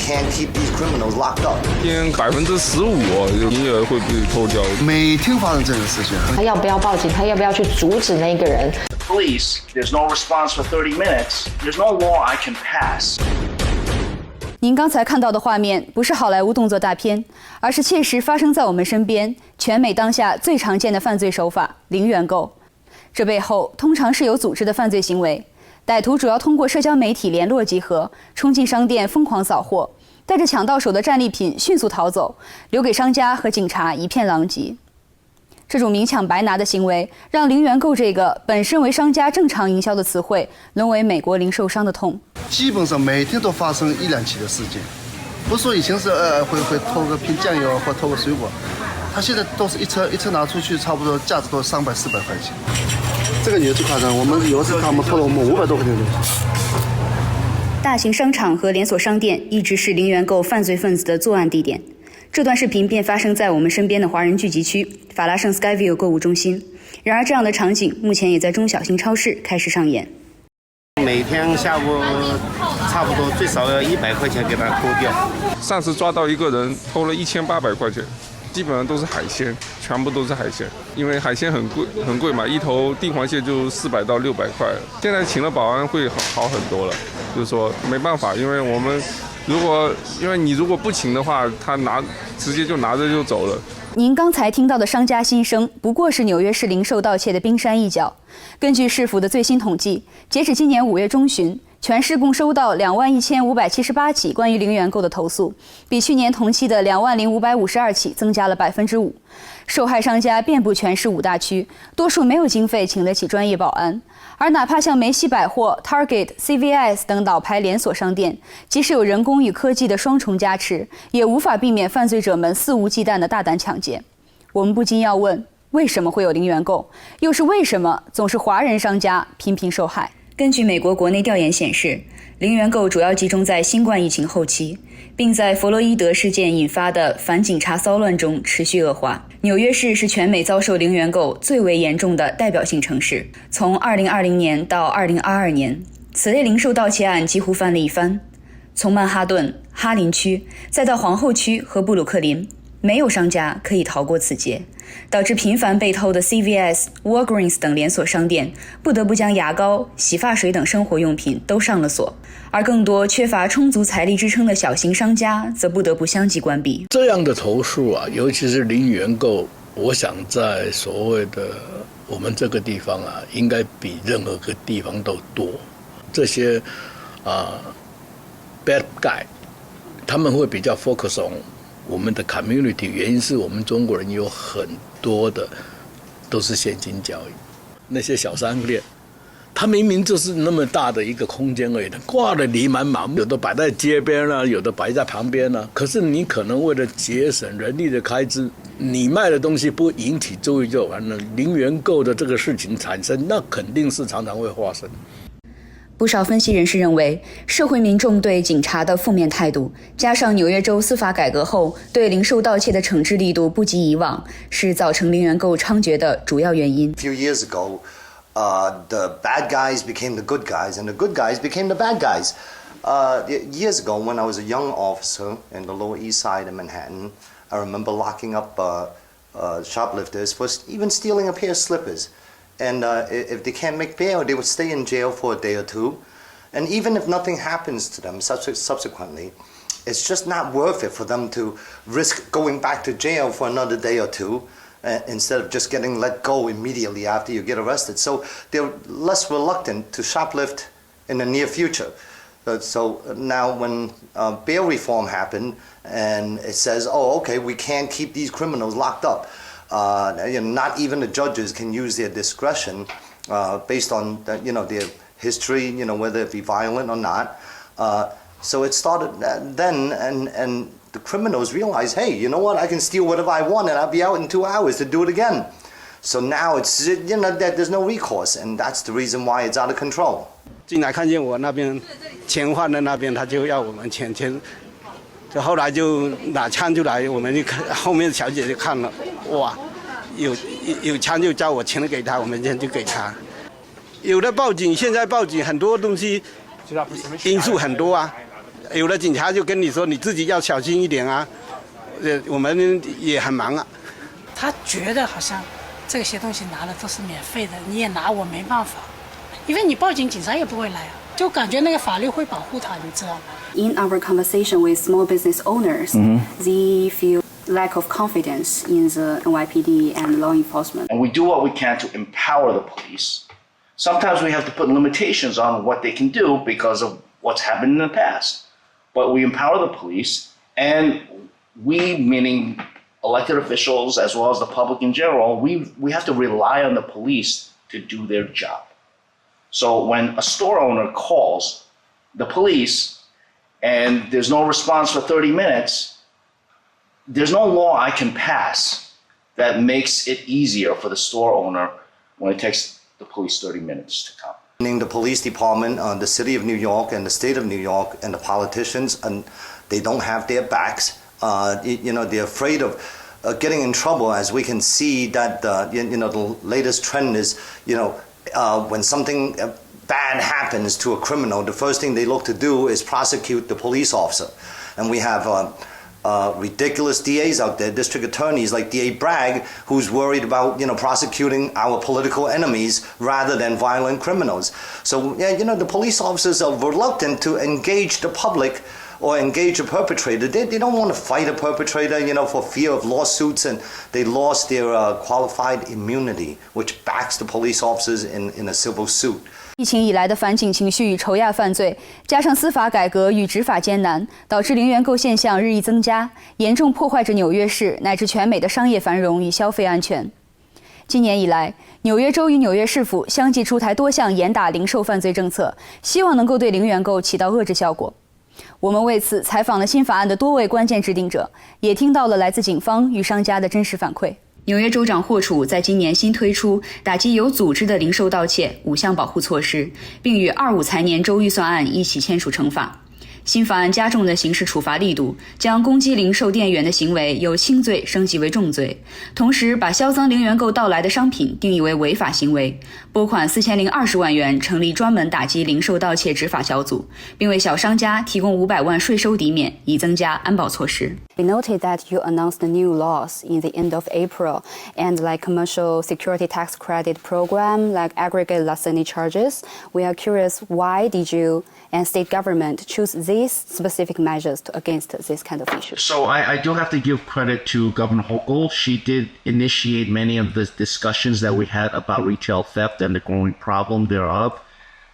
can't keep these criminals locked up. 15%营业额会被偷掉。每天发生这个事情，他要不要报警？他要不要去阻止那个人 Police, there's no response for 30 minutes. There's no law I can pass. 您刚才看到的画面不是好莱坞动作大片，而是切实发生在我们身边，全美当下最常见的犯罪手法——零元购。这背后通常是有组织的犯罪行为，歹徒主要通过社交媒体联络集合，冲进商店疯狂扫货，带着抢到手的战利品迅速逃走，留给商家和警察一片狼藉。这种明抢白拿的行为，让零元购这个本身为商家正常营销的词汇，沦为美国零售商的痛。基本上每天都发生1、2起的事件，不是说以前是会偷个瓶酱油或偷个水果，他现在都是一车拿出去，差不多价值都300、400块钱。这个也最夸张，我们有时他们偷了我们500多块钱的东西。大型商场和连锁商店一直是零元购犯罪分子的作案地点。这段视频便发生在我们身边的华人聚集区法拉盛 Skyview 购物中心。然而，这样的场景目前也在中小型超市开始上演。每天下午差不多最少要100块钱给他偷掉。上次抓到一个人偷了1800块钱，基本上都是海鲜，全部都是海鲜，因为海鲜很贵嘛，一头帝黄蟹就400到600块。现在请了保安会好很多了，就是说没办法，因为我们你如果不请的话，他直接就拿着就走了。您刚才听到的商家心声，不过是纽约市零售盗窃的冰山一角。根据市府的最新统计，截止今年5月中旬，全市共收到21578起关于零元购的投诉，比去年同期的20552起增加了5%。受害商家遍布全市5大区，多数没有经费请得起专业保安。而哪怕像梅西百货、Target、CVS 等老牌连锁商店，即使有人工与科技的双重加持，也无法避免犯罪者们肆无忌惮的大胆抢劫。我们不禁要问，为什么会有零元购？又是为什么总是华人商家频频受害？根据美国国内调研显示，零元购主要集中在新冠疫情后期，并在弗洛伊德事件引发的反警察骚乱中持续恶化。纽约市是全美遭受零元购最为严重的代表性城市。从2020年到2022年，此类零售盗窃案几乎翻了一番。从曼哈顿、哈林区，再到皇后区和布鲁克林，没有商家可以逃过此劫，导致频繁被偷的 CVS、Walgreens 等连锁商店不得不将牙膏、洗发水等生活用品都上了锁，而更多缺乏充足财力支撑的小型商家则不得不相继关闭。这样的投诉啊，尤其是零元购，我想在所谓的我们这个地方啊，应该比任何个地方都多。这些bad guy 他们会比较 focus on我们的 community， 原因是我们中国人有很多的都是现金交易，那些小商店，它明明就是那么大的一个空间而已，它挂的篱笆满目，有的摆在街边啊，有的摆在旁边啊。可是你可能为了节省人力的开支，你卖的东西不引起注意就完了。零元购的这个事情产生，那肯定是常常会发生。不少分析人士认为，社会民众对警察的负面态度，加上纽约州司法改革后对零售盗窃的惩治力度不及以往，是造成零元购猖獗的主要原因。A few years ago, the bad guys became the good guys, and the good guys became the bad guys. Years ago, when I was a young officer in the Lower East Side of Manhattan, I remember locking up shoplifters for even stealing a pair of slippers. And if they can't make bail, they would stay in jail for a day or two. And even if nothing happens to them subsequently, it's just not worth it for them to risk going back to jail for another day or two instead of just getting let go immediately after you get arrested. So they're less reluctant to shoplift in the near future. So now when bail reform happened and it says, oh, okay, we can't keep these criminals locked up. Not even the judges can use their discretion based on their history, whether it be violent or not. So it started then, and the criminals realized, hey, you know what? I can steal whatever I want, and I'll be out in 2 hours to do it again. So now it's there's no recourse, and that's the reason why it's out of control. 进来看见我那边钱换的那边，他就要我们钱，就后来就拿枪就来，我们就看后面小姐就看了，哇，有枪就叫我钱给他，我们钱就给他。有的报警，现在报警很多东西因素很多啊，有的警察就跟你说你自己要小心一点啊，我们也很忙啊。他觉得好像这些东西拿了都是免费的，你也拿我没办法，因为你报警，警察也不会来啊，就感觉那个法律会保护他，你知道吗？ In our conversation with small business owners, they feel lack of confidence in the NYPD and law enforcement. And we do what we can to empower the police. Sometimes we have to put limitations on what they can do because of what's happened in the past. But we empower the police, and we, meaning elected officials as well as the public in general, we have to rely on the police to do their job. So when a store owner calls the police and there's no response for 30 minutes, there's no law I can pass that makes it easier for the store owner when it takes the police 30 minutes to come. The police department, the city of New York and the state of New York and the politicians, and they don't have their backs. They're afraid of getting in trouble, as we can see that the latest trend is, when something bad happens to a criminal, the first thing they look to do is prosecute the police officer. And we have ridiculous DAs out there, district attorneys like DA Bragg, who's worried about prosecuting our political enemies rather than violent criminals. So the police officers are reluctant to engage the public or engage a perpetrator. They don't want to fight a perpetrator, for fear of lawsuits, and they lost their qualified immunity, which backs the police officers in a civil suit. 疫情以来的反警情绪与仇亚犯罪，加上司法改革与执法艰难，导致零元购现象日益增加，严重破坏着纽约市乃至全美的商业繁荣与消费安全。今年以来，纽约州与纽约市府相继出台多项严打零售犯罪政策，希望能够对零元购起到遏制效果。我们为此采访了新法案的多位关键制定者，也听到了来自警方与商家的真实反馈。纽约州长霍楚在今年新推出打击有组织的零售盗窃5项保护措施，并与25财年州预算案一起签署惩罚。新法案加重了刑事处罚力度，将攻击零售店员的行为由轻罪升级为重罪，同时把销赃零元购到来的商品定义为违法行为，拨款4020万元成立专门打击零售盗窃执法小组，并为小商家提供500万税收抵免，以增加安保措施。We noted that you announced the new laws in the end of April, and like commercial security tax credit program, like aggregate larceny charges. We are curious, why did you and state government choose these specific measures against this kind of issue? So I do have to give credit to Governor Hochul. She did initiate many of the discussions that we had about retail theft and the growing problem thereof.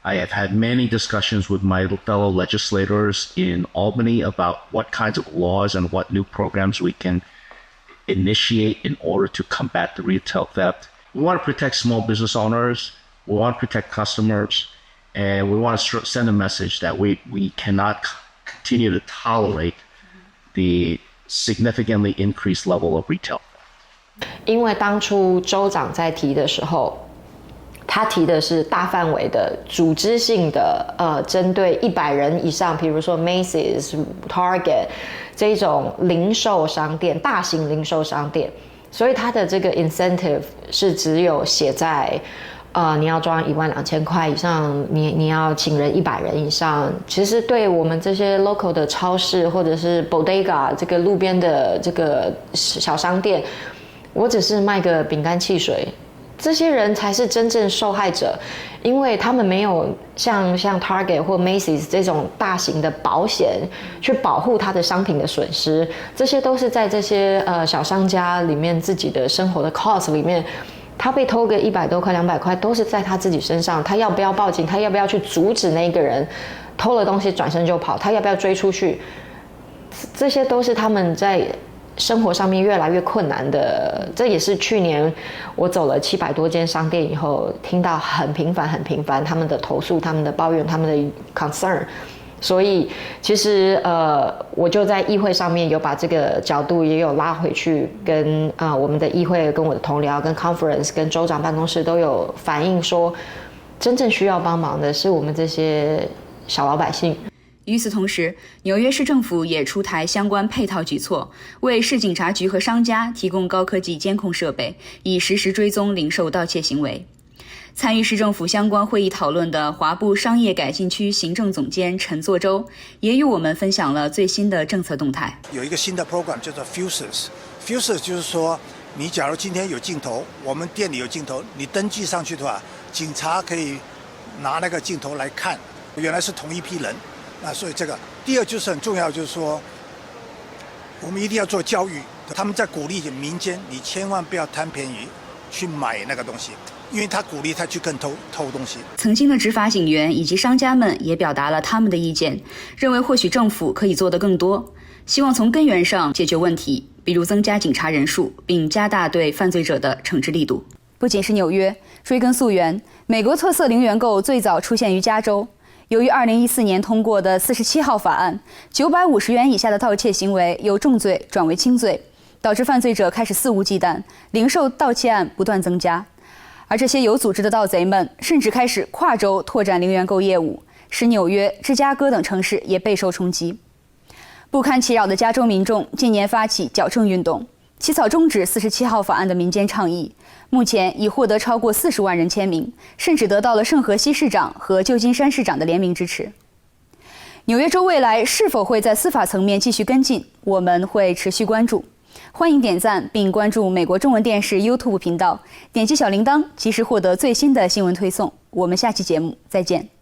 I have had many discussions with my fellow legislators in Albany about what kinds of laws and what new programs we can initiate in order to combat the retail theft. We want to protect small business owners, we want to protect customers, and we want to send a message that we cannot continue to tolerate the significantly increased level of retail. 因为当初州长在提的时候，他提的是大范围的组织性的针对100人以上，比如说 Macy's、Target 这种零售商店，大型零售商店，所以他的这个 incentive 是只有写在你要赚12000块以上，你要请人100人以上。其实对我们这些 local 的超市或者是 bodega 这个路边的这个小商店，我只是卖个饼干汽水，这些人才是真正受害者，因为他们没有像 Target 或 Macy's 这种大型的保险去保护他的商品的损失，这些都是在这些小商家里面自己的生活的 cost 里面，他被偷个100多块200块都是在他自己身上，他要不要报警，他要不要去阻止那个人偷了东西转身就跑，他要不要追出去，这些都是他们在生活上面越来越困难的。这也是去年我走了700多间商店以后听到很频繁他们的投诉，他们的抱怨，他们的 concern。所以其实我就在议会上面有把这个角度也有拉回去，跟我们的议会跟我的同僚跟 conference 跟州长办公室都有反映说，真正需要帮忙的是我们这些小老百姓。与此同时，纽约市政府也出台相关配套举措，为市警察局和商家提供高科技监控设备，以实时追踪零售盗窃行为。参与市政府相关会议讨论的华埠商业改进区行政总监陈作洲也与我们分享了最新的政策动态。有一个新的 program 叫做 Fuses 就是说，你假如今天有镜头，我们店里有镜头，你登记上去的话，警察可以拿那个镜头来看，原来是同一批人。那所以这个第二就是很重要，就是说我们一定要做教育，他们在鼓励民间，你千万不要贪便宜去买那个东西，因为他鼓励他去更偷东西。曾经的执法警员以及商家们也表达了他们的意见，认为或许政府可以做得更多，希望从根源上解决问题，比如增加警察人数，并加大对犯罪者的惩治力度。不仅是纽约，追根溯源，美国特色零元购最早出现于加州。由于2014年通过的47号法案，950元以下的盗窃行为由重罪转为轻罪，导致犯罪者开始肆无忌惮，零售盗窃案不断增加。而这些有组织的盗贼们甚至开始跨州拓展零元购业务，使纽约、芝加哥等城市也备受冲击。不堪其扰的加州民众近年发起矫正运动，起草终止47号法案的民间倡议，目前已获得超过40万人签名，甚至得到了圣荷西市长和旧金山市长的联名支持。纽约州未来是否会在司法层面继续跟进，我们会持续关注。欢迎点赞并关注美国中文电视 YouTube 频道，点击小铃铛，及时获得最新的新闻推送。我们下期节目再见。